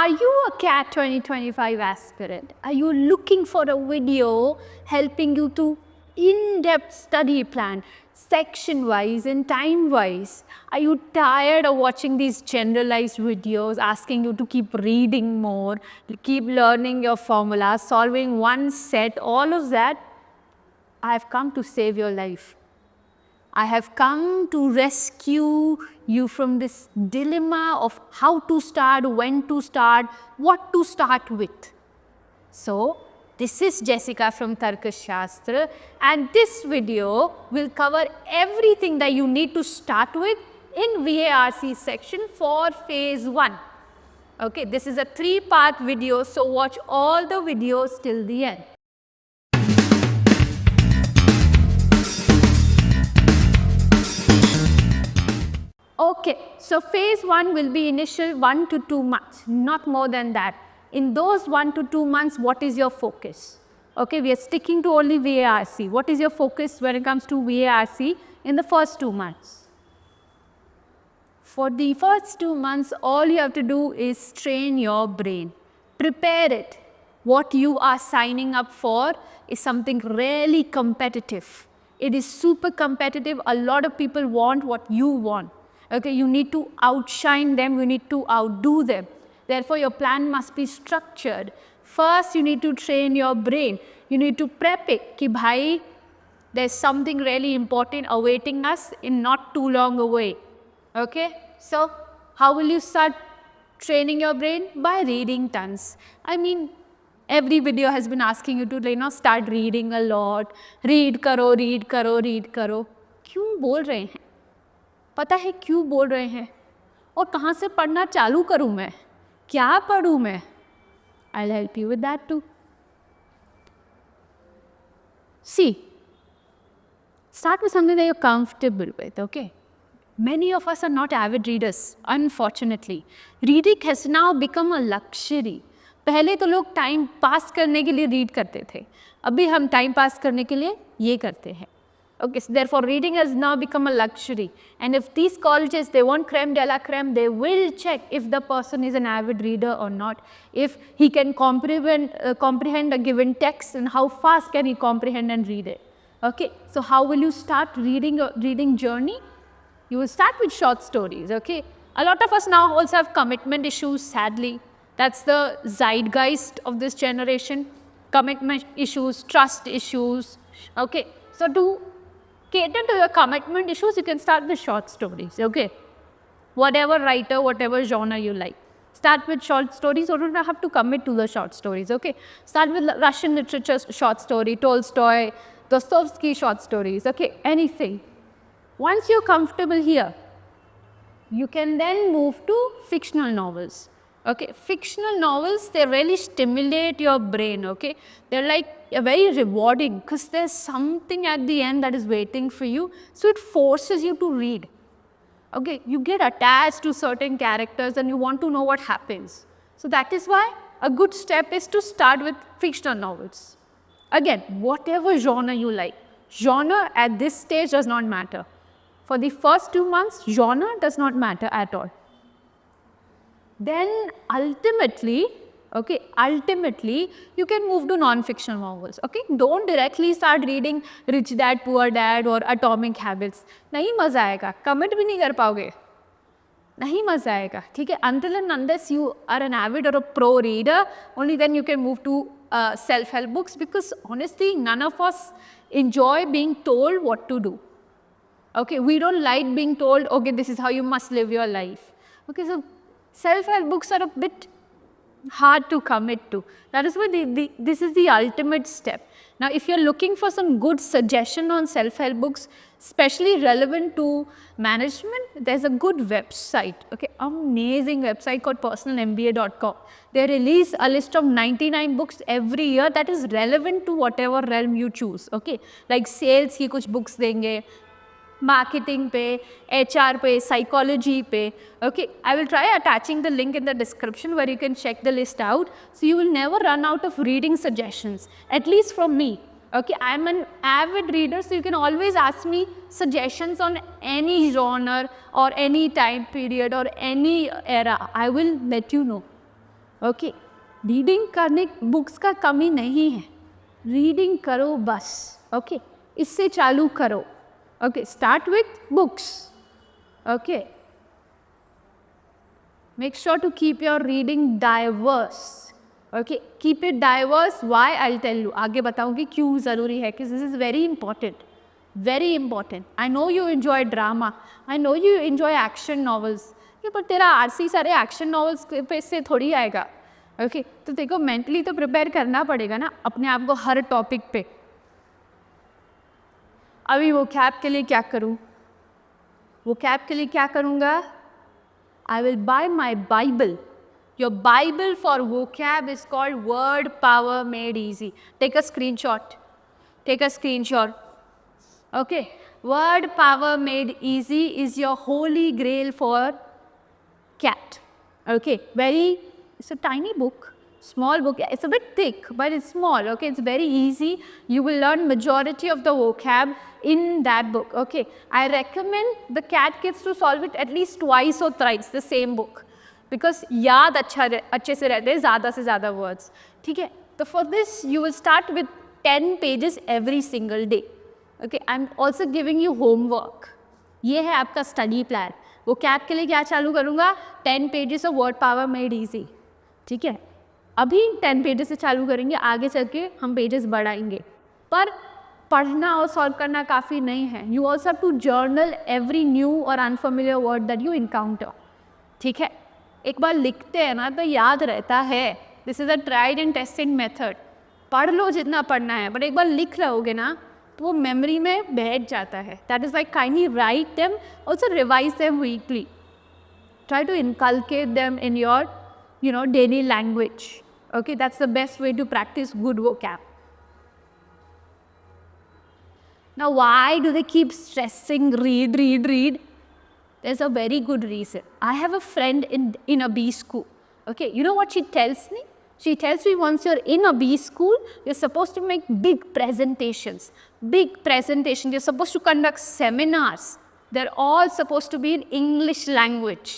Are you a CAT 2025 aspirant? Are you looking for a video helping you to in-depth study plan, section-wise and time-wise? Are you tired of watching these generalized videos asking you to keep reading more, keep learning your formulas, solving one set, all of that? I have come to save your life. I have come to rescue you from this dilemma of how to start, when to start, what to start with. So, this is Jessica from Tarkashastra, and this video will cover everything that you need to start with in VARC section for phase 1. Okay, this is a 3-part video, so watch all the videos till the end. Okay, so phase 1 will be initial 1 to 2 months, not more than that. In those 1 to 2 months, what is your focus? Okay, we are sticking to only VARC. What is your focus when it comes to VARC in the first 2 months? For the first 2 months, all you have to do is train your brain. Prepare it. What you are signing up for is something really competitive. It is super competitive. A lot of people want what you want. Okay, you need to outshine them, you need to outdo them. Therefore, your plan must be structured. First, you need to train your brain. You need to prep it. Ki bhai, there's something really important awaiting us in not too long away. Okay, so how will you start training your brain? By reading tons. I mean, every video has been asking you to start reading a lot. Read karo, read karo, read karo. क्यों बोल रहे हैं? पता है क्यों बोल रहे हैं? और कहाँ से पढ़ना चालू करूँ मैं? क्या पढ़ूँ मैं? I'll help you with that too. See, start with something that you're comfortable with, okay? Many of us are not avid readers, unfortunately. Reading has now become a luxury. पहले तो लोग टाइम पास करने के लिए read करते थे. अभी हम टाइम पास करने के लिए ये करते हैं. Okay, so therefore reading has now become a luxury, and if these colleges, they want creme de la creme, they will check if the person is an avid reader or not, if he can comprehend a given text and how fast can he comprehend and read it. Okay, so how will you start reading journey? You will start with short stories. Okay, a lot of us now also have commitment issues, sadly. That's the zeitgeist of this generation. Commitment issues, trust issues. Okay, so to cater to your commitment issues, you can start with short stories, okay? Whatever writer, whatever genre you like. Start with short stories, or you don't have to commit to the short stories, okay? Start with Russian literature short story, Tolstoy, Dostoevsky short stories, okay? Anything. Once you're comfortable here, you can then move to fictional novels. Okay, fictional novels, they really stimulate your brain, okay? They're like very rewarding because there's something at the end that is waiting for you. So it forces you to read. Okay, you get attached to certain characters and you want to know what happens. So that is why a good step is to start with fictional novels. Again, whatever genre you like. Genre at this stage does not matter. For the first 2 months, genre does not matter at all. Then ultimately, you can move to non-fictional novels. Okay, don't directly start reading Rich Dad Poor Dad or Atomic Habits. नहीं मजा आएगा, commit भी नहीं कर पाओगे. नहीं मजा आएगा, ठीक है? Until and unless you are an avid or a pro reader, only then you can move to self-help books, because honestly, none of us enjoy being told what to do. Okay, we don't like being told, okay, this is how you must live your life. Okay, so self-help books are a bit hard to commit to. That is why this is the ultimate step. Now, if you're looking for some good suggestion on self-help books, especially relevant to management, there's a good website, okay, amazing website called personalmba.com. They release a list of 99 books every year that is relevant to whatever realm you choose, okay. Like sales की कुछ books देंगे, marketing पे, HR पे, psychology पे. Okay, I will try attaching the link in the description where you can check the list out. So you will never run out of reading suggestions, at least from me. Okay, I am an avid reader, so you can always ask me suggestions on any genre or any time period or any era. I will let you know. Okay, reading करने books का कमी नहीं है, reading करो बस. Okay, इससे चालू करो. Okay, start with books. Okay, make sure to keep your reading diverse. Okay, keep it diverse. Why? I'll tell you. आगे बताऊंगी क्यों ज़रूरी है, because this is very important. Very important. I know you enjoy drama. I know you enjoy action novels. पर तेरा RC सारे action novels पे से थोड़ी आएगा. ओके, तो देखो मेंटली तो प्रिपेयर करना पड़ेगा ना अपने आप को हर टॉपिक पे. अभी वो कैब के लिए क्या करूँ? वो कैब के लिए क्या करूँगा? I will buy my Bible. Your Bible for vocab is called Word Power Made Easy. Take a screenshot. Take a screenshot. Okay. Word Power Made Easy is your holy grail for cat. Okay. It's a tiny book. Small book. It's a bit thick, but it's small. Okay. It's very easy. You will learn majority of the vocab in that book. Okay, I recommend the cat kids to solve it at least twice or thrice the same book, because याद अच्छे से रहते हैं ज़्यादा से ज़्यादा words. ठीक है, तो for this you will start with 10 pages every single day. Okay, I'm also giving you homework. ये है आपका study plan. वो कैट के लिए क्या चालू करूँगा? 10 pages of word power made easy. ठीक है, अभी 10 pages से चालू करेंगे, आगे चल के हम pages बढ़ाएंगे. पर पढ़ना और सॉल्व करना काफ़ी नहीं है. You also have to journal every new or unfamiliar word that you encounter. ठीक है, एक बार लिखते हैं ना तो याद रहता है. This is a tried and tested method. पढ़ लो जितना पढ़ना है, बट एक बार लिख लोगे ना तो वो मेमोरी में बैठ जाता है. That is like kindly write them, also revise them weekly. Try to inculcate them in your daily language. Okay, that's the best way to practice good vocab. Now, why do they keep stressing read? There's a very good reason. I have a friend in a B school. Okay, you know what she tells me? She tells me once you're in a B school, you're supposed to make big presentations. You're supposed to conduct seminars. They're all supposed to be in English language.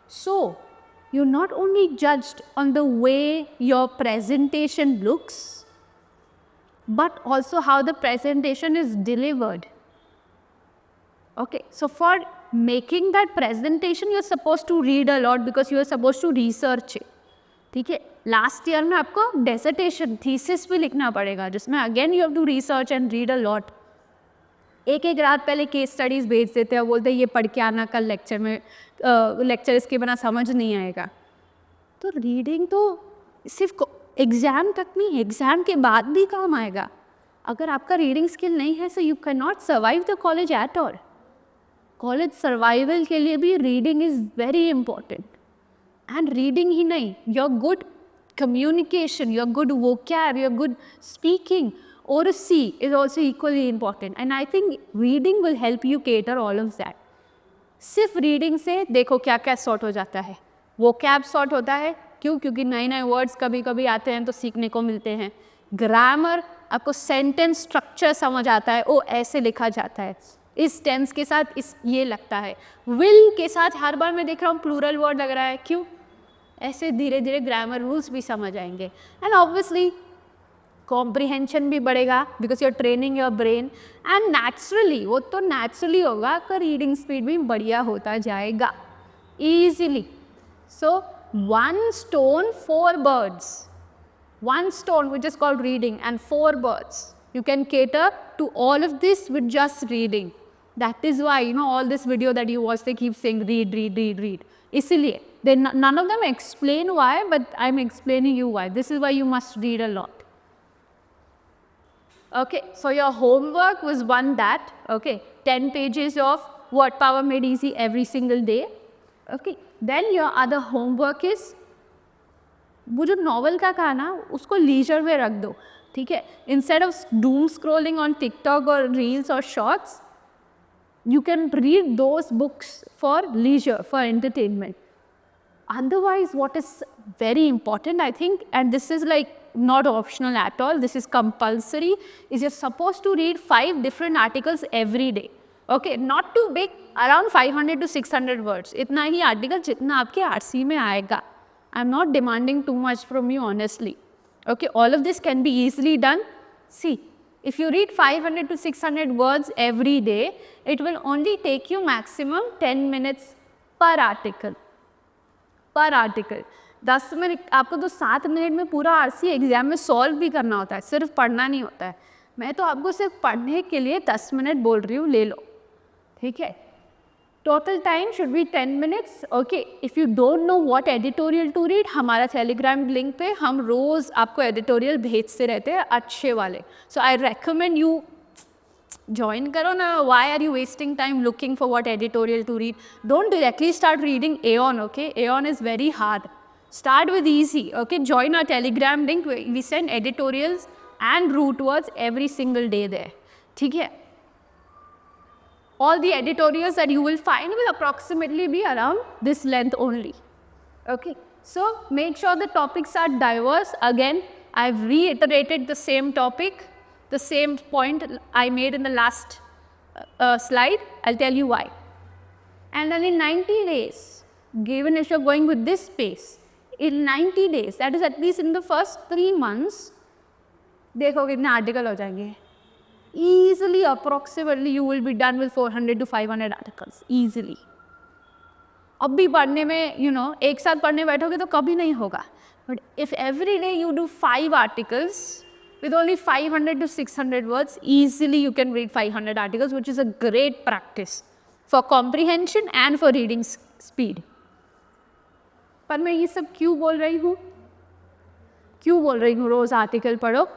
So, you're not only judged on the way your presentation looks, but also how the presentation is delivered. Okay, so for making that presentation, you're supposed to read a lot because you're supposed to research it. ठीक है, last year में आपको डेसर्टेशन thesis भी लिखना पड़ेगा, जिसमें again you have to research and read a lot. एक रात पहले केस स्टडीज़ भेज देते हैं, बोलते हैं ये पढ़ के आना कल लेक्चर में, लेक्चर इसके बिना समझ नहीं आएगा. तो रीडिंग तो सिर्फ एग्ज़ाम तक नहीं, एग्ज़ाम के बाद भी काम आएगा. अगर आपका रीडिंग स्किल नहीं है, so you can not survive the college at all. College survival के लिए भी reading is very important. And reading ही नहीं, your good communication, your good vocab, your good speaking, oracy is also equally important. And I think reading will help you cater all of that. सिर्फ reading से देखो क्या क्या sort हो जाता है. vocab सॉर्ट होता है, क्यों? क्योंकि नए नए वर्ड्स कभी कभी आते हैं तो सीखने को मिलते हैं. ग्रामर, आपको सेंटेंस स्ट्रक्चर समझ आता है, ओ ऐसे लिखा जाता है, इस टेंस के साथ इस ये लगता है. विल के साथ हर बार मैं देख रहा हूँ प्लूरल वर्ड लग रहा है, क्यों? ऐसे धीरे धीरे ग्रामर रूल्स भी समझ आएंगे. एंड ऑब्वियसली कॉम्प्रिहेंशन भी बढ़ेगा because you are training your brain. And naturally, वो तो नेचुरली होगा कि रीडिंग स्पीड भी बढ़िया होता जाएगा easily. So 1 stone 4 birds. 1 stone which is called reading and 4 birds. You can cater to all of this with just reading. That is why, you know, all this video that you watch, they keep saying read, read, read, read. इसलिए none of them explain why, but I'm explaining you why. This is why you must read a lot. Okay, so your homework was one that, okay, 10 pages of word power made easy every single day. Okay, then your other homework is, वो जो novel का कहा ना, उसको leisure में रख दो. ठीक है, instead of doom scrolling on TikTok और रील्स और shorts, you can read those books for leisure, for entertainment. Otherwise, what is very important, I think, and this is like not optional at all, this is compulsory, is you're supposed to read 5 different articles every day. Okay, not too big, around 500 to 600 words. इतना ही article जितना आपके RC में आएगा. I'm not demanding too much from you, honestly. Okay, all of this can be easily done. See, if you read 500 to 600 words every day, it will only take you maximum 10 minutes per article. पर article 10 minute आपको तो 7 minute में पूरा RC exam में solve भी करना होता है, सिर्फ पढ़ना नहीं होता है. मैं तो आपको सिर्फ पढ़ने के लिए 10 मिनट बोल रही हूँ, ले लो, ठीक है. Total time should be 10 minutes. Okay, if you don't know what editorial to read, हमारा टेलीग्राम लिंक पे हम रोज़ आपको एडिटोरियल भेजते रहते हैं अच्छे वाले. So I recommend you join करो ना. Why are you wasting time looking for what editorial to read? Don't directly start reading Aeon. Okay, Aeon is very hard. Start with easy. Okay, join our Telegram link. We send editorials and root words every single day there. ठीक है. All the editorials that you will find will approximately be around this length only. Okay. So make sure the topics are diverse. Again, I've reiterated the same topic, the same point I made in the last slide. I'll tell you why. And then in 90 days, given if you're going with this pace, in 90 days, that is at least in the first 3 months, देखो कितने article हो जाएंगे. Easily approximately you will be done with 400 to 500 articles easily. अब भी पढ़ने में एक साथ पढ़ने बैठोगे तो कभी नहीं होगा. But if every day you do 5 articles with only 500 to 600 words, easily you can read 500 articles, which is a great practice for comprehension and for reading speed. पर मैं ये सब क्यों बोल रही हूँ? रोज़ आर्टिकल पढ़ो.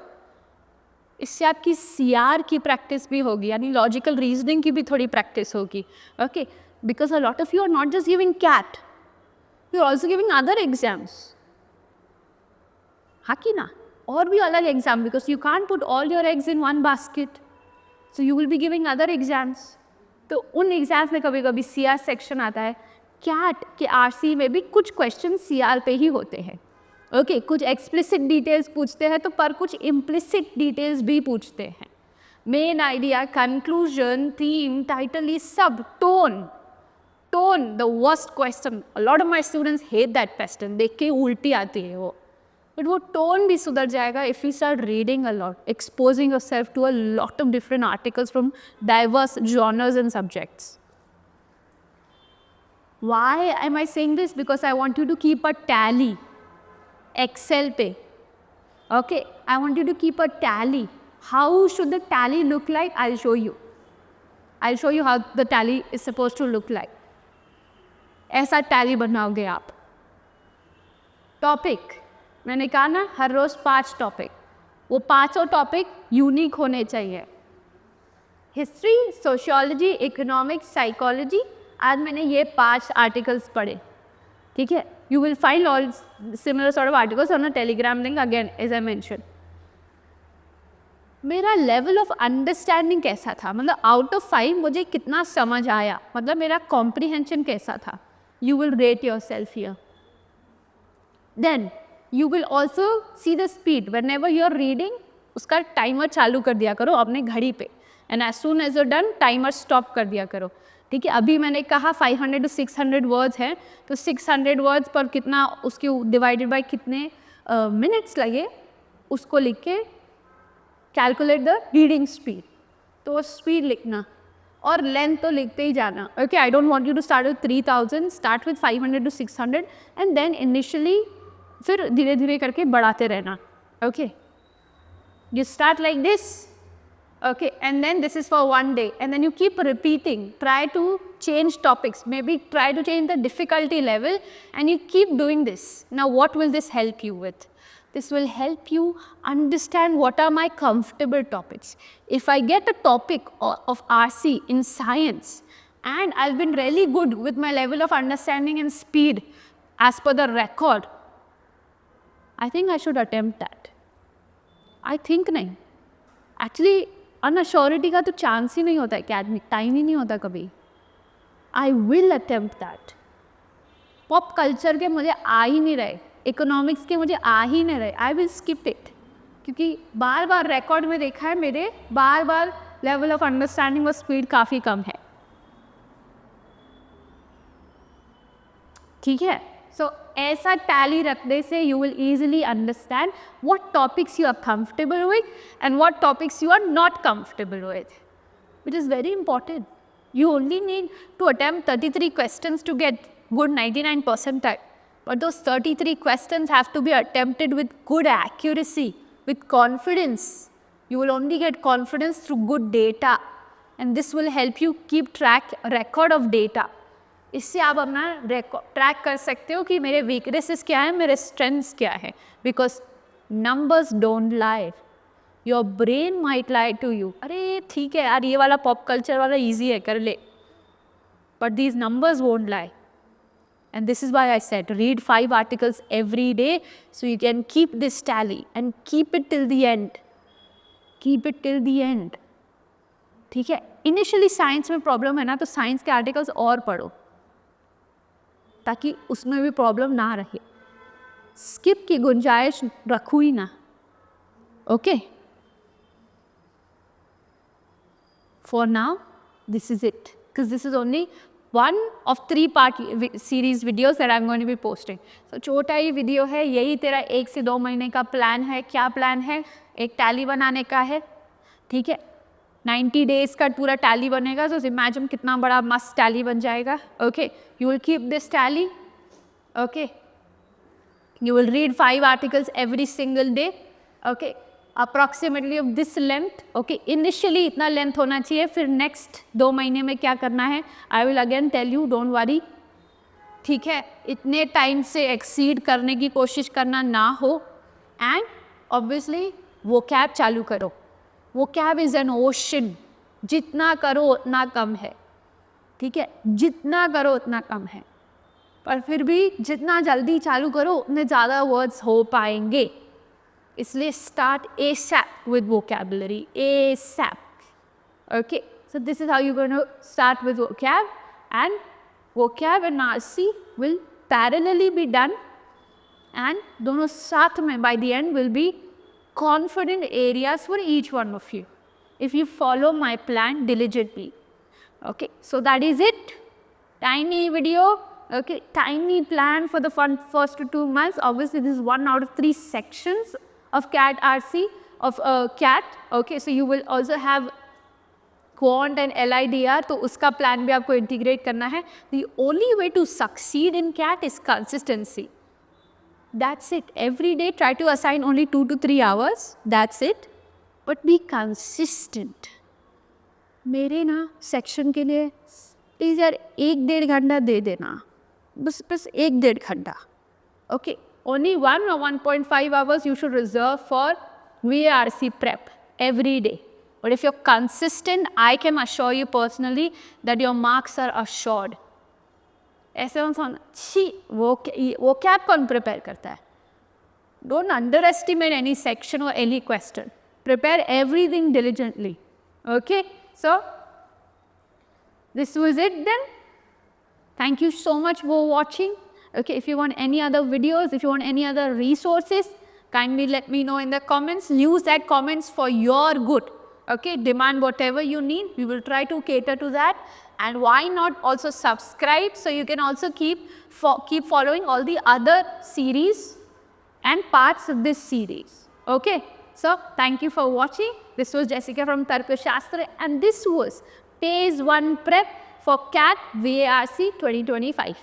इससे आपकी CR की प्रैक्टिस भी होगी, यानी लॉजिकल रीजनिंग की भी थोड़ी प्रैक्टिस होगी. Okay, because a lot of you are not just giving CAT, you are also giving other exams. हाँ कि ना, और भी अलग exam, because you can't put all your eggs in one basket, so you will be giving other exams. तो उन exams में कभी कभी CR सेक्शन आता है. कैट के RC में भी कुछ क्वेश्चन CR पे ही होते हैं. ओके, कुछ एक्सप्लिसिट डिटेल्स पूछते हैं तो पर कुछ इम्प्लिसिट डिटेल्स भी पूछते हैं. Main idea, conclusion, theme, title, ये सब. Tone the worst question. A lot of my students hate that question, देख के उल्टी आती है वो. बट वो टोन भी सुधर जाएगा if you start reading a lot, exposing yourself to a lot of different articles from diverse genres and subjects. Why am I saying this? Because I want you to keep a tally. Excel पे. Okay, I want you to keep a tally. How should the tally look like? I'll show you. I'll show you how the tally is supposed to look like. ऐसा tally बनाओगे आप. Topic मैंने कहा ना, हर रोज़ 5 topic. वो 5 topic unique होने चाहिए. History, sociology, economics, psychology. आज मैंने ये 5 आर्टिकल्स पढ़े. ठीक है. You will find all similar sort of articles on a Telegram link again, as I mentioned. मेरा लेवल ऑफ अंडरस्टैंडिंग कैसा था, मतलब आउट ऑफ 5 मुझे कितना समझ आया, मतलब मेरा कॉम्प्रिहेंशन कैसा था. You will rate yourself here. Then you will also see the speed. Whenever you are reading, उसका टाइमर चालू कर दिया करो अपने घड़ी पे, and as soon as you done timer stop कर दिया करो. ठीक है. अभी मैंने कहा 500 to 600 वर्ड्स हैं, तो 600 वर्ड्स पर कितना, उसके डिवाइडेड बाय कितने मिनट्स लगे, उसको लिख के कैलकुलेट द रीडिंग स्पीड. तो स्पीड लिखना और लेंथ तो लिखते ही जाना. Okay, I don't want you to start with 3000, start with 500 to 600 and then initially फिर धीरे धीरे करके बढ़ाते रहना. Okay, you start like this. Okay, and then this is for one day, and then you keep repeating. Try to change topics, maybe try to change the difficulty level, and you keep doing this. Now what will this help you with? This will help you understand what are my comfortable topics. If I get a topic of RC in science and I've been really good with my level of understanding and speed as per the record, I think I should attempt that. I think नहीं. Actually अनअश्योरिटी का तो chance ही नहीं होता है, academic time ही नहीं होता कभी. I will attempt that. Pop culture के मुझे आ ही नहीं रहे, इकोनॉमिक्स के मुझे आ ही नहीं रहे. आई विल स्किप इट, क्योंकि बार बार रिकॉर्ड में देखा है मेरे, बार बार लेवल ऑफ अंडरस्टैंडिंग और स्पीड काफ़ी कम है. ठीक है. सो ऐसा टैली रखने से you will easily understand what topics you are comfortable with and what topics you are not comfortable with, which is very important. You only need to attempt 33 questions to get good 99 percentile. But those 33 questions have to be attempted with good accuracy, with confidence. You will only get confidence through good data. And this will help you keep record of data. इससे आप अपना track कर सकते हो कि मेरे weaknesses क्या है, मेरे स्ट्रेंथ्स क्या है. Because numbers don't lie. Your brain might lie to you. अरे ठीक है यार, ये वाला पॉप कल्चर वाला ईजी है, कर ले. But these numbers won't lie. And this is why I said read 5 articles every day so you can keep this tally and keep it till the end. Keep it till the end. ठीक है. Initially science में problem है ना, तो science के articles और पढ़ो ताकि उसमें भी प्रॉब्लम ना रहे. स्किप की गुंजाइश रखो ही ना. Okay. For now, this is it. Because this is only one of 3-part series videos that I'm going to be posting. So छोटा ही वीडियो है. यही तेरा 1 से 2 महीने का प्लान है. क्या प्लान है? एक टैली बनाने का है. ठीक है. 90 days का पूरा टैली बनेगा. So imagine कितना बड़ा मस्त टैली बन जाएगा. Okay. You will keep this tally. Okay. You will read 5 articles every single day. Okay. Approximately of this length. Okay. Initially इतना लेंथ होना चाहिए. फिर next 2 महीने में क्या करना है, I will again tell you, don't worry. ठीक है. इतने टाइम से एक्सीड करने की कोशिश करना ना हो. एंड ऑब्वियसली vocab चालू करो. vocab is an ocean. जितना करो उतना कम है. ठीक है. जितना करो उतना कम है. पर फिर भी जितना जल्दी चालू करो उतने ज़्यादा वर्ड्स हो पाएंगे. इसलिए start ASAP with vocabulary. ASAP. Okay. So this is how you're going to start with vocab, and vocab and RC will parallelly be done, and दोनों साथ में by the end will be confident areas for each one of you if you follow my plan diligently. Okay. So that is it. Tiny video. Okay. Tiny plan for the first 2 months. Obviously this is 1 out of 3 sections of CAT RC of CAT. Okay. So you will also have quant and LIDR. तो उसका plan भी आपको integrate करना है. The only way to succeed in CAT is consistency. That's it. Every day try to assign only 2 to 3 hours. That's it. But be consistent. मेरे ना section के लिए प्लीज़ यार 1-1.5 घंटा दे देना. बस 1-1.5 घंटा. Okay. Only 1 or 1.5 hours you should reserve for VARC prep every day. But if you're consistent, I can assure you personally that your marks are assured. ऐसे वो क्या कौन प्रिपेयर करता है? Don't underestimate any section or any question. Prepare everything diligently. Okay? So, this was it then. Thank you so much for watching. Okay, if you want any other videos, if you want any other resources, kindly let me know in the comments. Use that comments for your good. Okay, demand whatever you need. We will try to cater to that. And why not also subscribe so you can also keep following all the other series and parts of this series. Okay, so thank you for watching. This was Jessica from Tarkashastra, and this was Phase 1 Prep for CAT VARC 2025.